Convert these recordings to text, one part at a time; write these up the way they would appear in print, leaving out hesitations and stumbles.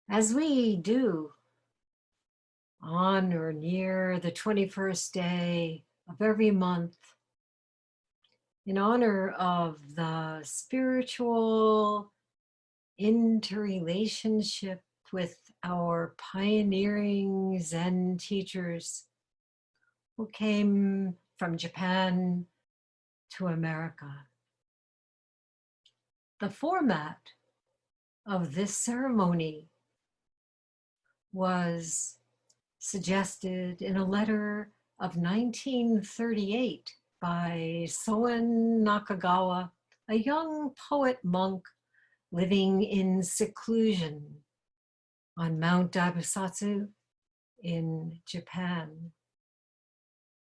As we do on or near the 21st day of every month, in honor of the spiritual interrelationship with our pioneering Zen teachers who came from Japan to America. The format of this ceremony was suggested in a letter of 1938 by Soen Nakagawa, a young poet monk living in seclusion on Mount Daibusatsu in Japan.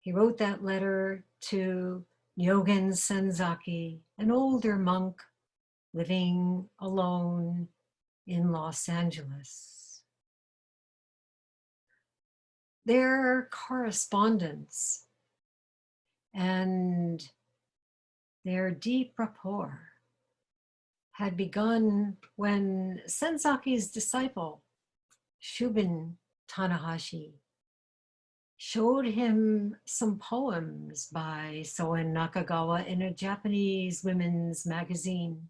He wrote that letter to Nyogen Senzaki, an older monk living alone in Los Angeles. Their correspondence and their deep rapport had begun when Senzaki's disciple, Shubin Tanahashi, showed him some poems by Soen Nakagawa in a Japanese women's magazine.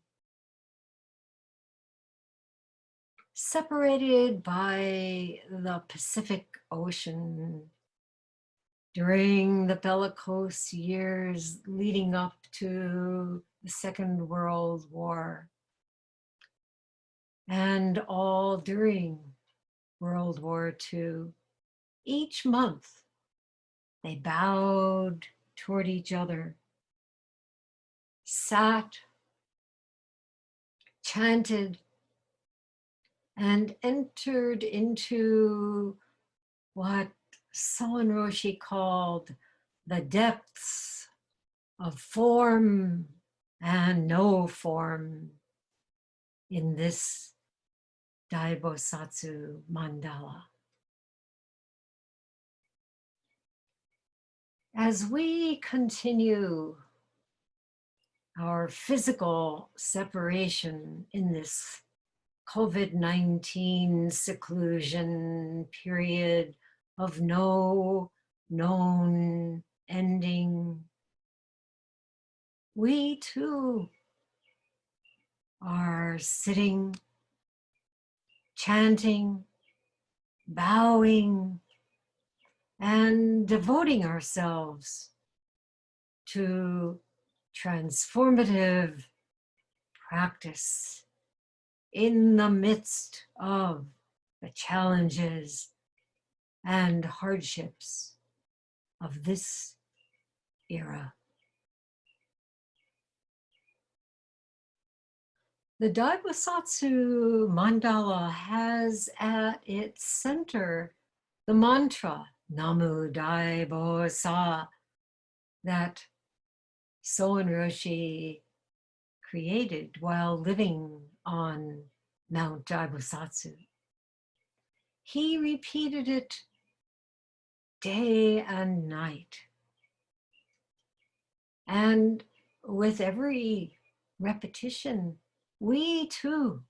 Separated by the Pacific Ocean during the bellicose years leading up to the Second World War, and all during World War II, each month they bowed toward each other, sat, chanted, and entered into what Soen Roshi called the depths of form and no form in this Daibosatsu mandala. As we continue our physical separation in this COVID-19 seclusion period of no known ending, we too are sitting, chanting, bowing, and devoting ourselves to transformative practice in the midst of the challenges and hardships of this era. The Daibosatsu mandala has at its center the mantra Namu Daibosa that Soen Roshi created while living on Mount Daibosatsu. He repeated it day and night. And with every repetition, we too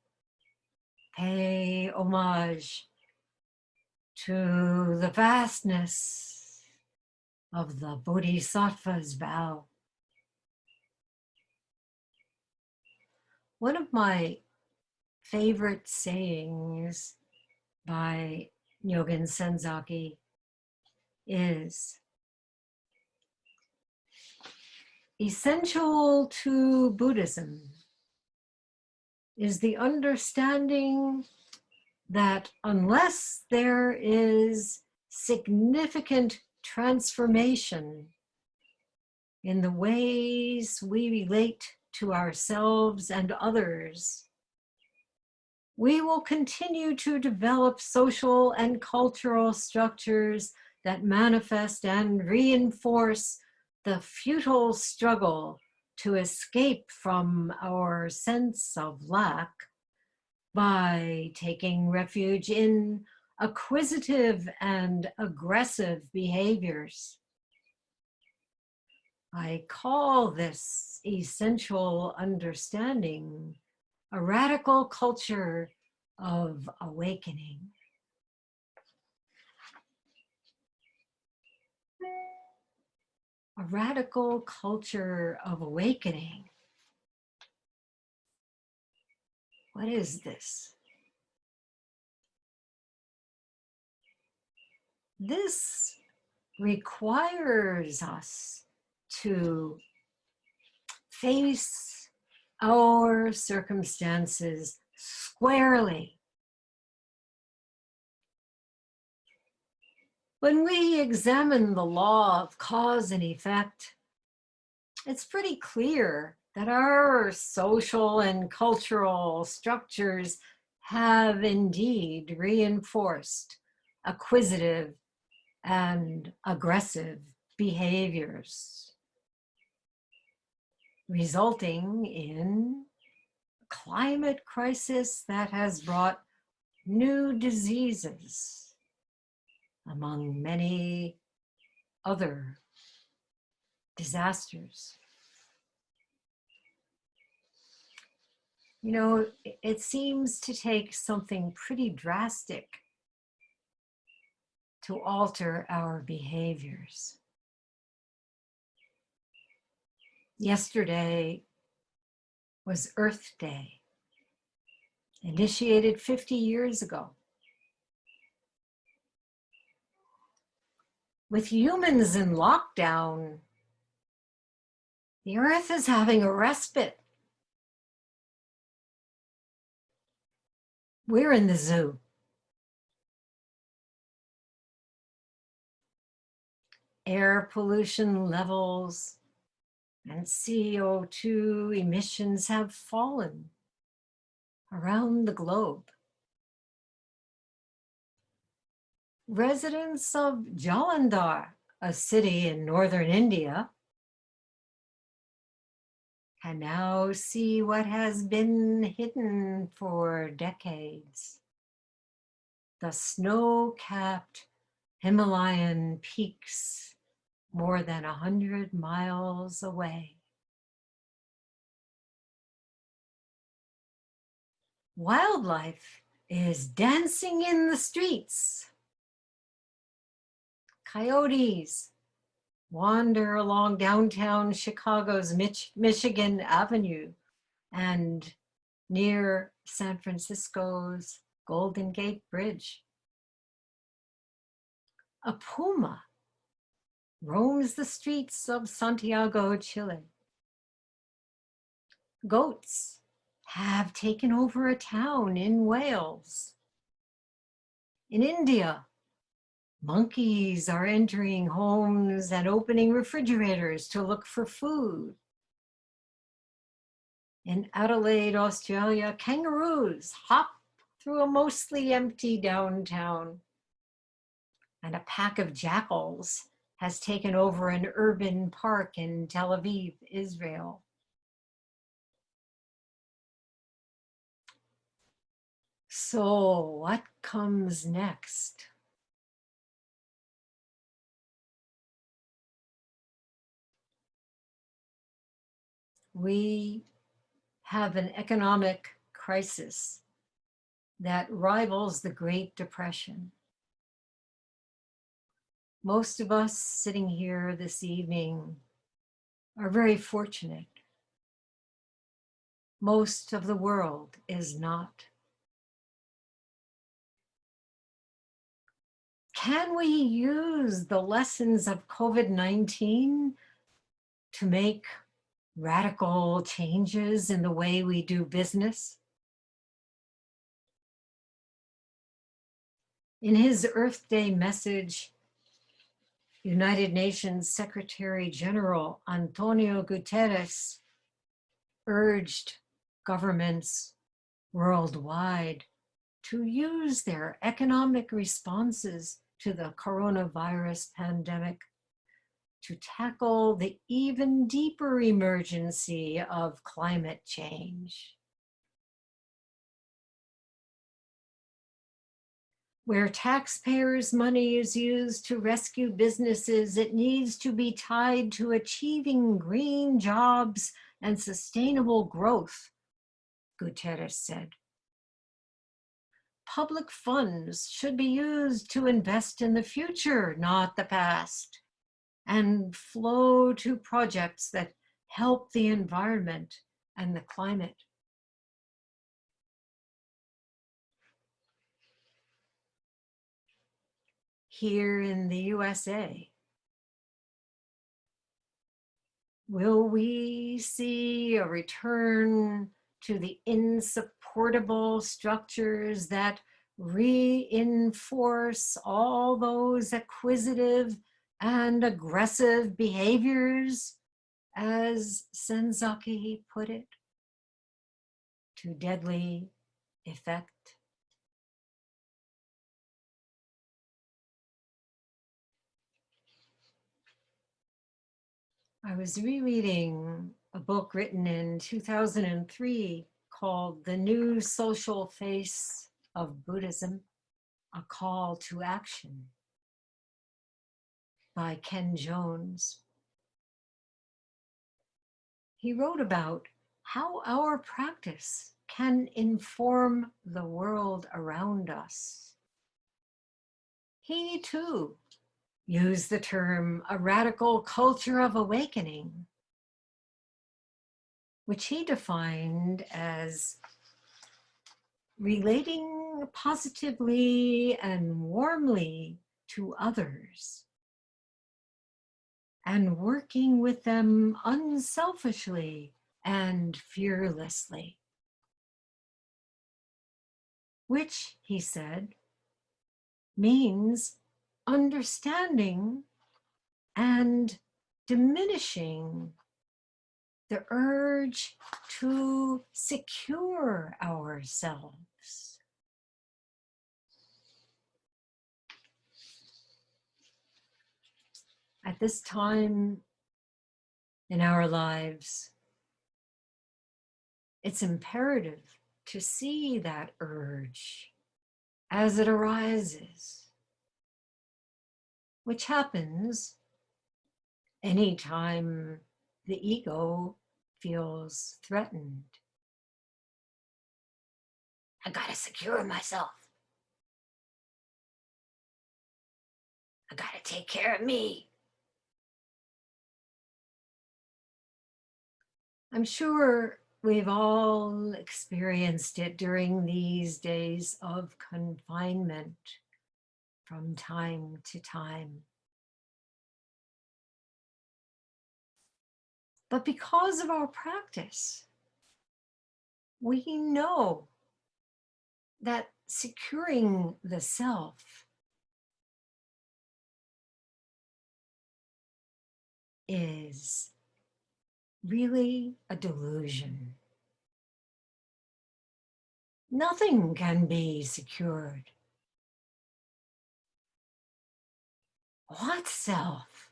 pay homage to the vastness of the Bodhisattva's vow. One of my favorite sayings by Nyogen Senzaki is, essential to Buddhism is the understanding that unless there is significant transformation in the ways we relate to ourselves and others, we will continue to develop social and cultural structures that manifest and reinforce the futile struggle to escape from our sense of lack by taking refuge in acquisitive and aggressive behaviors. I call this essential understanding a radical culture of awakening. A radical culture of awakening. What is this? This requires us to face our circumstances squarely. When we examine the law of cause and effect, it's pretty clear that our social and cultural structures have indeed reinforced acquisitive and aggressive behaviors, resulting in a climate crisis that has brought new diseases, among many other disasters. You know, it seems to take something pretty drastic to alter our behaviors. Yesterday was Earth Day, initiated 50 years ago. With humans in lockdown, the Earth is having a respite. We're in the zoo. Air pollution levels and CO2 emissions have fallen around the globe. Residents of Jalandhar, a city in northern India, can now see what has been hidden for decades. The snow-capped Himalayan peaks more than 100 miles away. Wildlife is dancing in the streets. Coyotes wander along downtown Chicago's Michigan Avenue and near San Francisco's Golden Gate Bridge. A puma roams the streets of Santiago, Chile. Goats have taken over a town in Wales. In India, monkeys are entering homes and opening refrigerators to look for food. In Adelaide, Australia, kangaroos hop through a mostly empty downtown. And a pack of jackals has taken over an urban park in Tel Aviv, Israel. So what comes next? We have an economic crisis that rivals the Great Depression. Most of us sitting here this evening are very fortunate. Most of the world is not. Can we use the lessons of COVID-19 to make radical changes in the way we do business? In his Earth Day message, United Nations Secretary General Antonio Guterres urged governments worldwide to use their economic responses to the coronavirus pandemic to tackle the even deeper emergency of climate change. Where taxpayers' money is used to rescue businesses, it needs to be tied to achieving green jobs and sustainable growth, Guterres said. public funds should be used to invest in the future, not the past, and flow to projects that help the environment and the climate. Here in the USA, will we see a return to the insupportable structures that reinforce all those acquisitive and aggressive behaviors, as Senzaki put it, to deadly effect? I was rereading a book written in 2003 called The New Social Face of Buddhism, A Call to Action by Ken Jones. He wrote about how our practice can inform the world around us. He too used the term a radical culture of awakening, which he defined as relating positively and warmly to others and working with them unselfishly and fearlessly, which, he said, means understanding and diminishing the urge to secure ourselves. At this time in our lives, it's imperative to see that urge as it arises, which happens anytime the ego feels threatened. I gotta secure myself. I gotta take care of me. I'm sure we've all experienced it during these days of confinement from time to time. But because of our practice, we know that securing the self is really a delusion. Nothing can be secured. What self?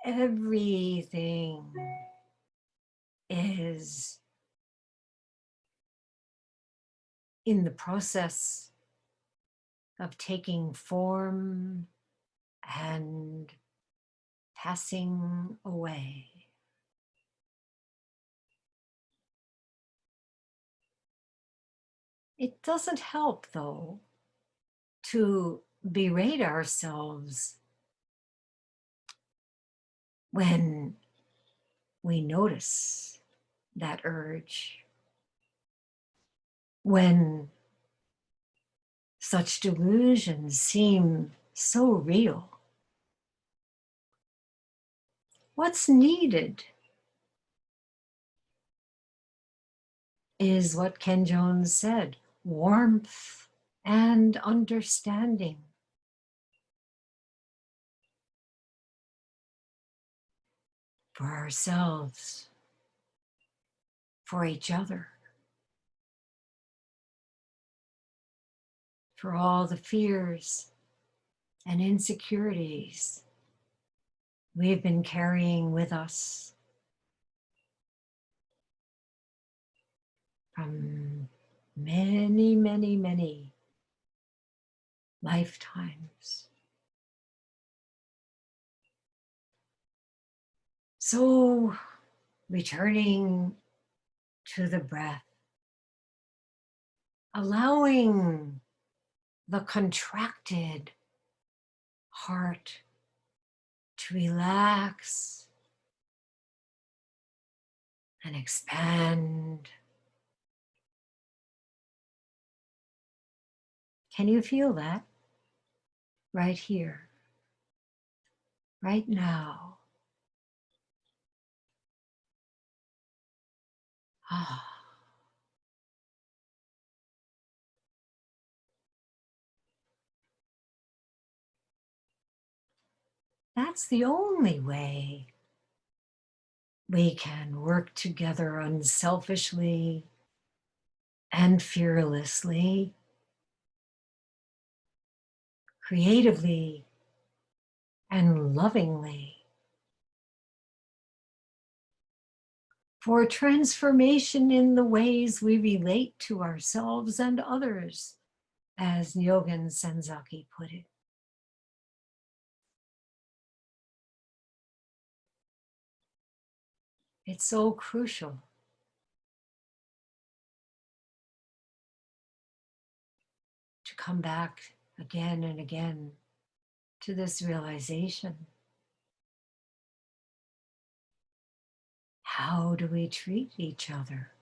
Everything is in the process of taking form and passing away. It doesn't help, though, to berate ourselves when we notice that urge, when such delusions seem so real. What's needed is what Ken Jones said, warmth and understanding. For ourselves, for each other, for all the fears and insecurities we've been carrying with us from many, many, many lifetimes. So, returning to the breath, allowing the contracted heart to relax and expand. Can you feel that right here, right now? Ah, that's the only way we can work together unselfishly and fearlessly, creatively and lovingly, for transformation in the ways we relate to ourselves and others, as Nyogen Senzaki put it. It's so crucial to come back again and again to this realization. How do we treat each other?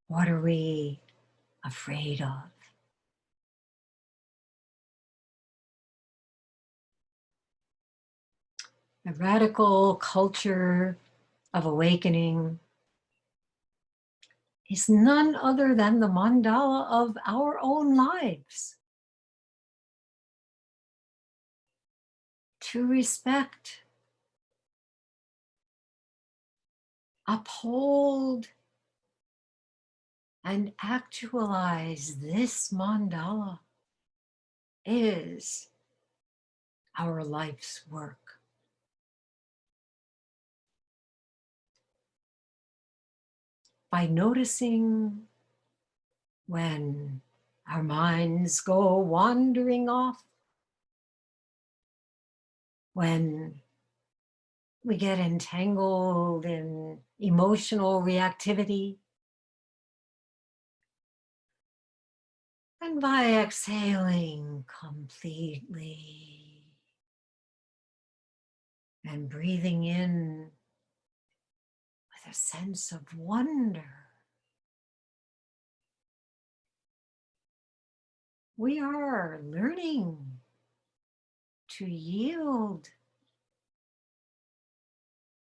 What are we afraid of? The radical culture of awakening is none other than the mandala of our own lives. To respect, uphold, and actualize this mandala is our life's work. By noticing when our minds go wandering off, when we get entangled in emotional reactivity, and by exhaling completely and breathing in with a sense of wonder, we are learning to yield,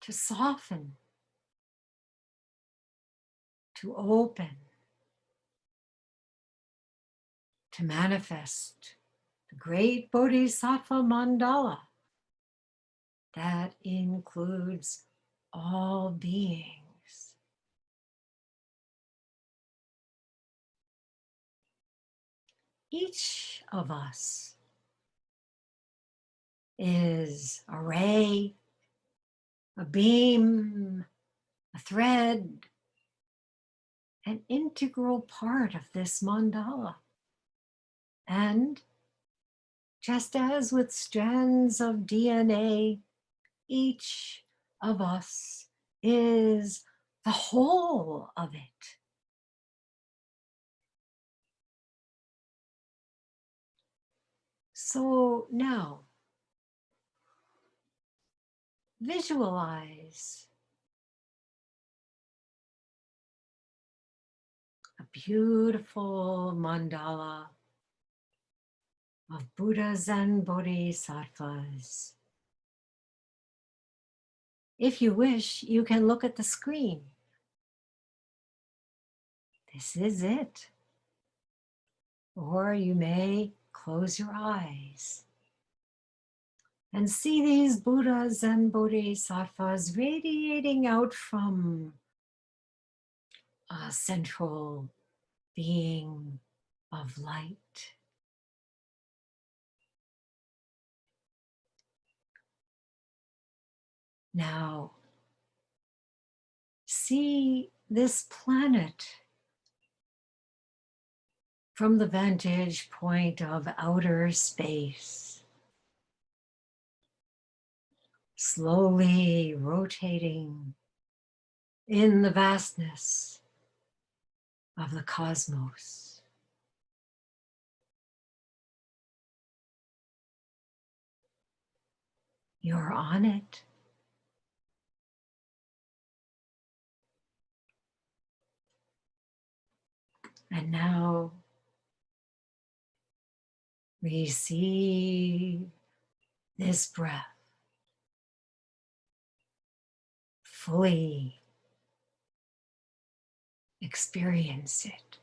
to soften, to open, to manifest the great Bodhisattva mandala that includes all beings. Each of us is a ray, a beam, a thread, an integral part of this mandala. And just as with strands of DNA, each of us is the whole of it. So now, visualize a beautiful mandala of Buddhas and Bodhisattvas. If you wish, you can look at the screen. This is it. Or you may close your eyes and see these Buddhas and Bodhisattvas radiating out from a central being of light. Now, see this planet from the vantage point of outer space, slowly rotating in the vastness of the cosmos. You're on it. And now receive this breath fully. Experience it.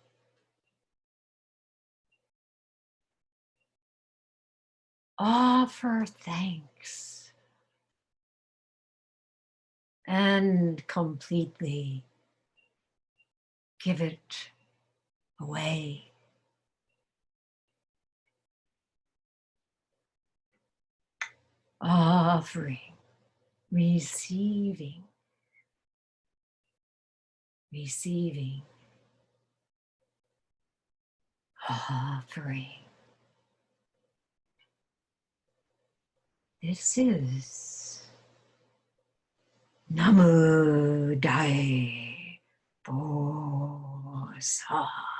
Offer thanks and completely give it away. Offering, receiving, receiving, offering. This is Namu Dai Bo Sa.